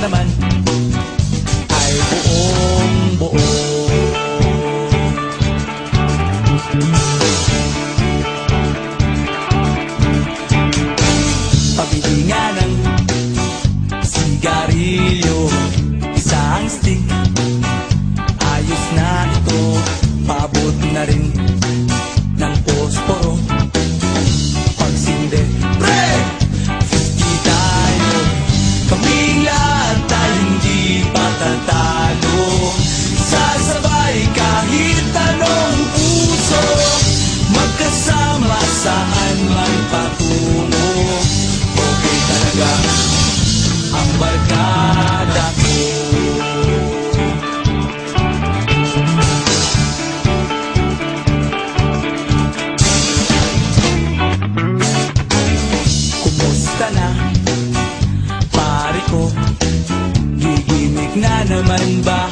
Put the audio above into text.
naman ay buong buo. Pabili nga ng sigarilyo, isang stick, ayos na ito. Paabot na rin ng posporo. Pagsinde, pre! 50 tayo, kaming lahat tayo hindi patatalo. Sasabay kahit anong puso, magkasama saan man patungo. Okay talaga ang barkada ko. Kumusta na, pare ko? Gigimik na naman ba